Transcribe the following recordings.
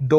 2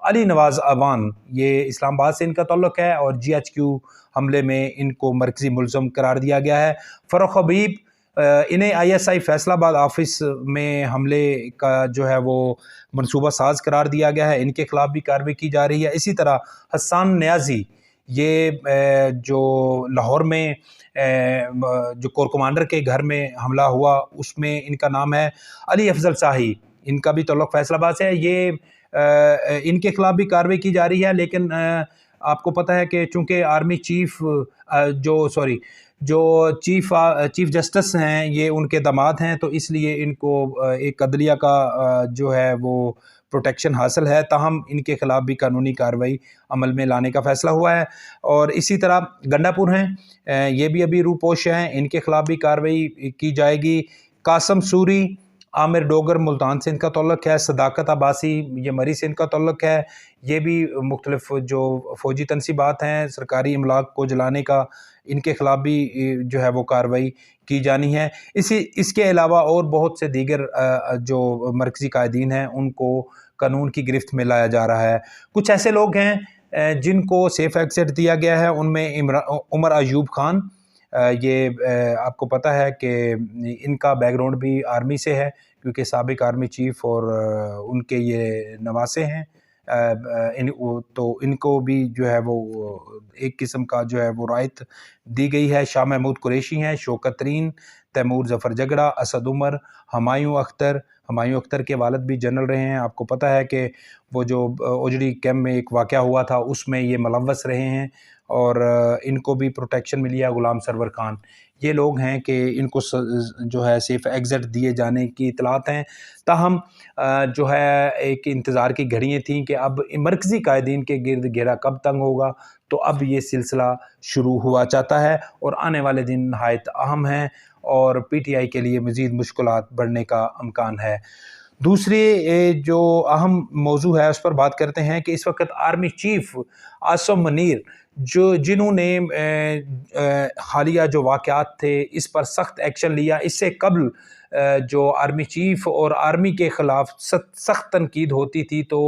علی نواز اعوان، یہ اسلام آباد سے ان کا تعلق ہے اور GHQ حملے میں ان کو مرکزی ملزم قرار دیا گیا ہے۔ فروخ حبیب، انہیں ISI فیصل آباد آفس میں حملے کا جو ہے وہ منصوبہ ساز قرار دیا گیا ہے، ان کے خلاف بھی کارروائی کی جا رہی ہے۔ اسی طرح حسان نیازی، یہ جو لاہور میں جو کور کمانڈر کے گھر میں حملہ ہوا اس میں ان کا نام ہے۔ علی افضل شاہی، ان کا بھی تعلق فیصل آباد سے ہے، یہ ان کے خلاف بھی کارروائی کی جا رہی ہے، لیکن آپ کو پتہ ہے کہ چونکہ آرمی چیف جو چیف جسٹس ہیں یہ ان کے داماد ہیں، تو اس لیے ان کو ایک عدلیہ کا جو ہے وہ پروٹیکشن حاصل ہے، تاہم ان کے خلاف بھی قانونی کارروائی عمل میں لانے کا فیصلہ ہوا ہے۔ اور اسی طرح گنڈا پور ہیں، یہ بھی ابھی روپوش ہیں، ان کے خلاف بھی کارروائی کی جائے گی۔ قاسم سوری، عامر ڈوگر ملتان سے ان کا تعلق ہے۔ صداقت عباسی، یہ مری سے ان کا تعلق ہے، یہ بھی مختلف جو فوجی تنصیبات ہیں سرکاری املاک کو جلانے کا، ان کے خلاف بھی جو ہے وہ کارروائی کی جانی ہے۔ اس کے علاوہ اور بہت سے دیگر جو مرکزی قائدین ہیں ان کو قانون کی گرفت میں لایا جا رہا ہے۔ کچھ ایسے لوگ ہیں جن کو سیف ایگزٹ دیا گیا ہے، ان میں عمر ایوب خان، یہ آپ کو پتہ ہے کہ ان کا بیک گراؤنڈ بھی آرمی سے ہے کیونکہ سابق آرمی چیف اور ان کے یہ نواسے ہیں، تو ان کو بھی جو ہے وہ ایک قسم کا جو ہے وہ رعایت دی گئی ہے۔ شاہ محمود قریشی ہیں، شوکت ترین، تیمور ظفر جگڑا، اسد عمر، ہمایوں اختر کے والد بھی جنرل رہے ہیں۔ آپ کو پتہ ہے کہ وہ جو اوجڑی کیمپ میں ایک واقعہ ہوا تھا اس میں یہ ملوث رہے ہیں اور ان کو بھی پروٹیکشن ملی ہے۔ غلام سرور خان، یہ لوگ ہیں کہ ان کو جو ہے سیف ایگزٹ دیے جانے کی اطلاعات ہیں، تاہم جو ہے ایک انتظار کی گھڑیاں تھیں کہ اب مرکزی قائدین کے گرد گھیرا کب تنگ ہوگا، تو اب یہ سلسلہ شروع ہوا چاہتا ہے اور آنے والے دن نہایت اہم ہیں اور PTI کے لیے مزید مشکلات بڑھنے کا امکان ہے۔ دوسری جو اہم موضوع ہے اس پر بات کرتے ہیں کہ اس وقت آرمی چیف عاصم منیر جنہوں نے حالیہ جو واقعات تھے اس پر سخت ایکشن لیا، اس سے قبل جو آرمی چیف اور آرمی کے خلاف سخت تنقید ہوتی تھی تو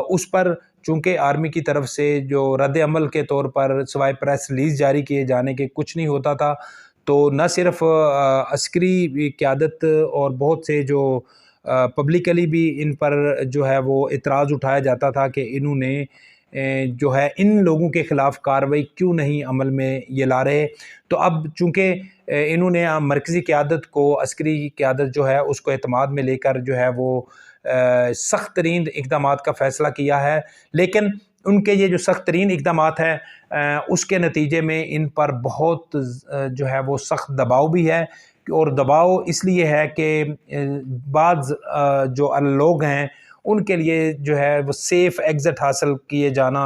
اس پر چونکہ آرمی کی طرف سے جو رد عمل کے طور پر سوائے پریس ریلیز جاری کیے جانے کے کچھ نہیں ہوتا تھا، تو نہ صرف عسکری قیادت اور بہت سے جو پبلکلی بھی ان پر جو ہے وہ اعتراض اٹھایا جاتا تھا کہ انہوں نے جو ہے ان لوگوں کے خلاف کارروائی کیوں نہیں عمل میں یہ لا رہے، تو اب چونکہ انہوں نے مرکزی قیادت کو، عسکری قیادت جو ہے اس کو اعتماد میں لے کر جو ہے وہ سخت ترین اقدامات کا فیصلہ کیا ہے، لیکن ان کے یہ جو سخت ترین اقدامات ہیں اس کے نتیجے میں ان پر بہت جو ہے وہ سخت دباؤ بھی ہے، اور دباؤ اس لیے ہے کہ بعض جو لوگ ہیں ان کے لیے جو ہے وہ سیف ایگزٹ حاصل کیے جانا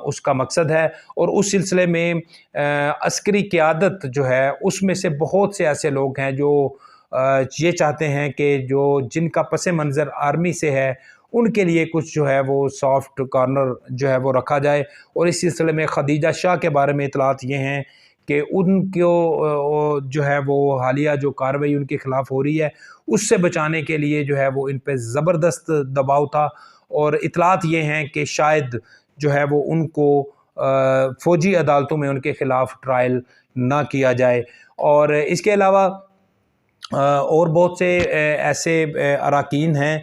اس کا مقصد ہے، اور اس سلسلے میں عسکری قیادت جو ہے اس میں سے بہت سے ایسے لوگ ہیں جو یہ چاہتے ہیں کہ جن کا پس منظر آرمی سے ہے ان کے لیے کچھ جو ہے وہ سافٹ کارنر جو ہے وہ رکھا جائے، اور اس سلسلے میں خدیجہ شاہ کے بارے میں اطلاعات یہ ہیں کہ ان کو جو ہے وہ حالیہ جو کارروائی ان کے خلاف ہو رہی ہے اس سے بچانے کے لیے جو ہے وہ ان پہ زبردست دباؤ تھا، اور اطلاعات یہ ہیں کہ شاید جو ہے وہ ان کو فوجی عدالتوں میں ان کے خلاف ٹرائل نہ کیا جائے۔ اور اس کے علاوہ اور بہت سے ایسے اراکین ہیں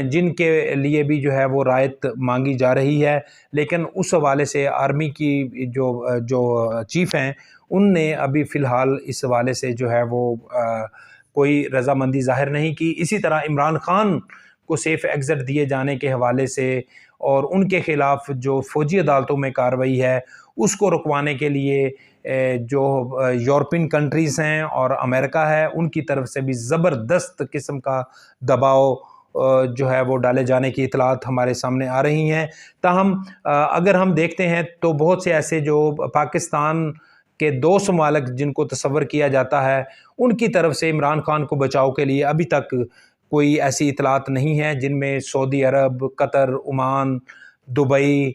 جن کے لیے بھی جو ہے وہ رعایت مانگی جا رہی ہے، لیکن اس حوالے سے آرمی کی جو چیف ہیں ان نے ابھی فی الحال اس حوالے سے جو ہے وہ کوئی رضامندی ظاہر نہیں کی۔ اسی طرح عمران خان کو سیف ایگزٹ دیے جانے کے حوالے سے اور ان کے خلاف جو فوجی عدالتوں میں کارروائی ہے اس کو رکوانے کے لیے جو یورپین کنٹریز ہیں اور امریکہ ہے ان کی طرف سے بھی زبردست قسم کا دباؤ جو ہے وہ ڈالے جانے کی اطلاعات ہمارے سامنے آ رہی ہیں۔ تاہم اگر ہم دیکھتے ہیں تو بہت سے ایسے جو پاکستان کے دوست ممالک جن کو تصور کیا جاتا ہے ان کی طرف سے عمران خان کو بچاؤ کے لیے ابھی تک کوئی ایسی اطلاعات نہیں ہیں، جن میں سعودی عرب، قطر، عمان، دبئی،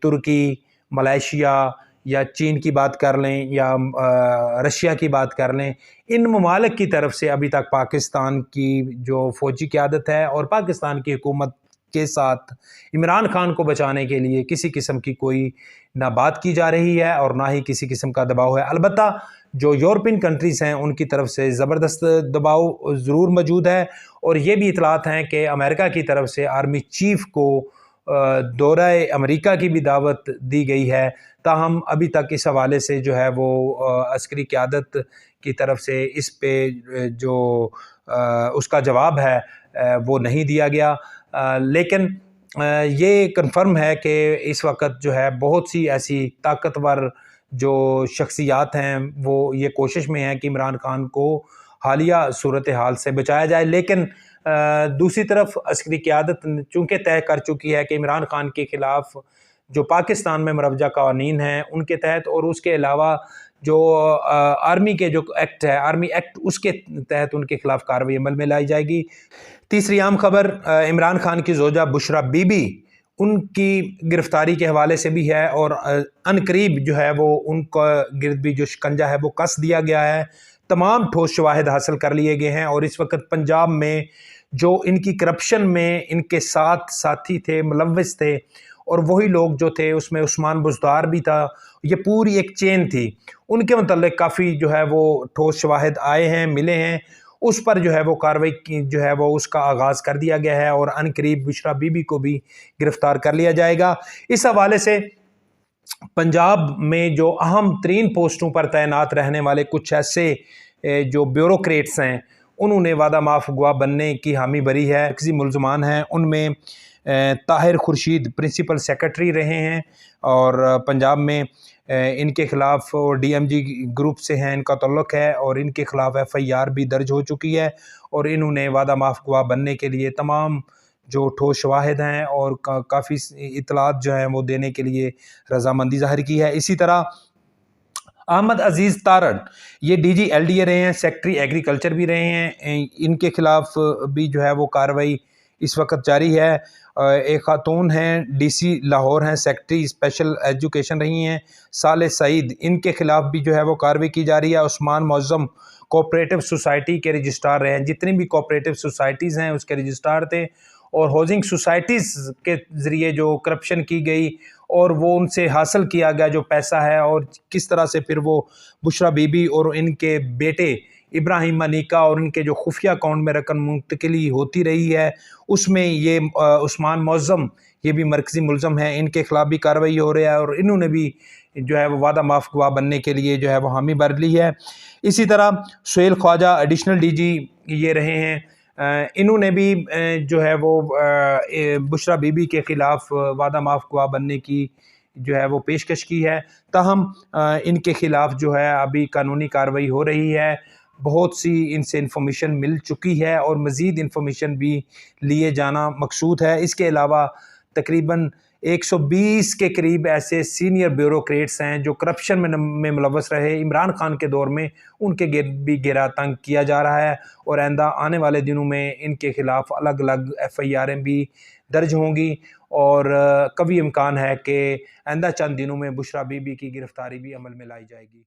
ترکی، ملائیشیا یا چین کی بات کر لیں یا رشیا کی بات کر لیں، ان ممالک کی طرف سے ابھی تک پاکستان کی جو فوجی قیادت ہے اور پاکستان کی حکومت کے ساتھ عمران خان کو بچانے کے لیے کسی قسم کی کوئی نہ بات کی جا رہی ہے اور نہ ہی کسی قسم کا دباؤ ہے۔ البتہ جو یورپین کنٹریز ہیں ان کی طرف سے زبردست دباؤ ضرور موجود ہے، اور یہ بھی اطلاعات ہیں کہ امریکہ کی طرف سے آرمی چیف کو دورہ امریکہ کی بھی دعوت دی گئی ہے، تاہم ابھی تک اس حوالے سے جو ہے وہ عسکری قیادت کی طرف سے اس پہ جو اس کا جواب ہے وہ نہیں دیا گیا۔ لیکن یہ کنفرم ہے کہ اس وقت جو ہے بہت سی ایسی طاقتور جو شخصیات ہیں وہ یہ کوشش میں ہیں کہ عمران خان کو حالیہ صورتحال سے بچایا جائے، لیکن دوسری طرف عسکری قیادت چونکہ طے کر چکی ہے کہ عمران خان کے خلاف جو پاکستان میں مروجہ قوانین ہیں ان کے تحت، اور اس کے علاوہ جو آرمی کے جو ایکٹ ہے، آرمی ایکٹ، اس کے تحت ان کے خلاف کارروائی عمل میں لائی جائے گی۔ تیسری اہم خبر عمران خان کی زوجہ بشرا بی بی، ان کی گرفتاری کے حوالے سے بھی ہے، اور عن قریب جو ہے وہ ان کا گرد بھی جو شکنجہ ہے وہ کس دیا گیا ہے۔ تمام ٹھوس شواہد حاصل کر لیے گئے ہیں، اور اس وقت پنجاب میں جو ان کی کرپشن میں ان کے ساتھ ساتھی تھے، ملوث تھے، اور وہی لوگ جو تھے اس میں عثمان بزدار بھی تھا، یہ پوری ایک چین تھی، ان کے متعلق کافی جو ہے وہ ٹھوس شواہد آئے ہیں، ملے ہیں، اس پر جو ہے وہ کارروائی جو ہے وہ اس کا آغاز کر دیا گیا ہے، اور عن قریب بشرا بی بی کو بھی گرفتار کر لیا جائے گا۔ اس حوالے سے پنجاب میں جو اہم ترین پوسٹوں پر تعینات رہنے والے کچھ ایسے جو بیوروکریٹس ہیں، انہوں نے وعدہ معاف گواہ بننے کی حامی بھری ہے۔ مرکزی ملزمان ہیں، ان میں طاہر خورشید پرنسپل سیکرٹری رہے ہیں، اور پنجاب میں ان کے خلاف ڈی ایم جی گروپ سے ہیں ان کا تعلق ہے، اور ان کے خلاف ایف آئی آر بھی درج ہو چکی ہے، اور انہوں نے وعدہ معاف گواہ بننے کے لیے تمام جو ٹھوس شواہد ہیں اور کافی اطلاعات جو ہیں وہ دینے کے لیے رضامندی ظاہر کی ہے۔ اسی طرح احمد عزیز تارڑ، یہ D G L D A رہے ہیں، سیکٹری ایگریکلچر بھی رہے ہیں، ان کے خلاف بھی جو ہے وہ کارروائی اس وقت جاری ہے۔ ایک خاتون ہیں ڈی سی لاہور ہیں، سیکٹری اسپیشل ایجوکیشن رہی ہیں، صالح سعید، ان کے خلاف بھی جو ہے وہ کارروائی کی جا رہی ہے۔ عثمان معظم کوآپریٹو سوسائٹی کے رجسٹرار رہے ہیں، جتنی بھی کوآپریٹو سوسائٹیز ہیں اس کے رجسٹرار تھے، اور ہاؤسنگ سوسائٹیز کے ذریعے جو کرپشن کی گئی اور وہ ان سے حاصل کیا گیا جو پیسہ ہے، اور کس طرح سے پھر وہ بشرا بی بی اور ان کے بیٹے ابراہیم منیکا اور ان کے جو خفیہ اکاؤنٹ میں رقم منتقلی ہوتی رہی ہے، اس میں یہ عثمان معظم یہ بھی مرکزی ملزم ہیں، ان کے خلاف بھی کارروائی ہو رہی ہے، اور انہوں نے بھی جو ہے وہ وعدہ معاف گواہ بننے کے لیے جو ہے وہ حامی بھر لی ہے۔ اسی طرح سہیل خواجہ ایڈیشنل ڈی جی یہ رہے ہیں، انہوں نے بھی جو ہے وہ بشرا بی بی کے خلاف وعدہ معاف گواہ بننے کی جو ہے وہ پیشکش کی ہے، تاہم ان کے خلاف جو ہے ابھی قانونی کارروائی ہو رہی ہے۔ بہت سی ان سے انفارمیشن مل چکی ہے، اور مزید انفارمیشن بھی لیے جانا مقصود ہے۔ اس کے علاوہ تقریباً 120 کے قریب ایسے سینئر بیوروکریٹس ہیں جو کرپشن میں ملوث رہے عمران خان کے دور میں، ان کے گرد بھی گھیرا تنگ کیا جا رہا ہے، اور آئندہ آنے والے دنوں میں ان کے خلاف الگ الگ ایف آئی آریں بھی درج ہوں گی، اور قوی امکان ہے کہ آئندہ چند دنوں میں بشرا بی بی کی گرفتاری بھی عمل میں لائی جائے گی۔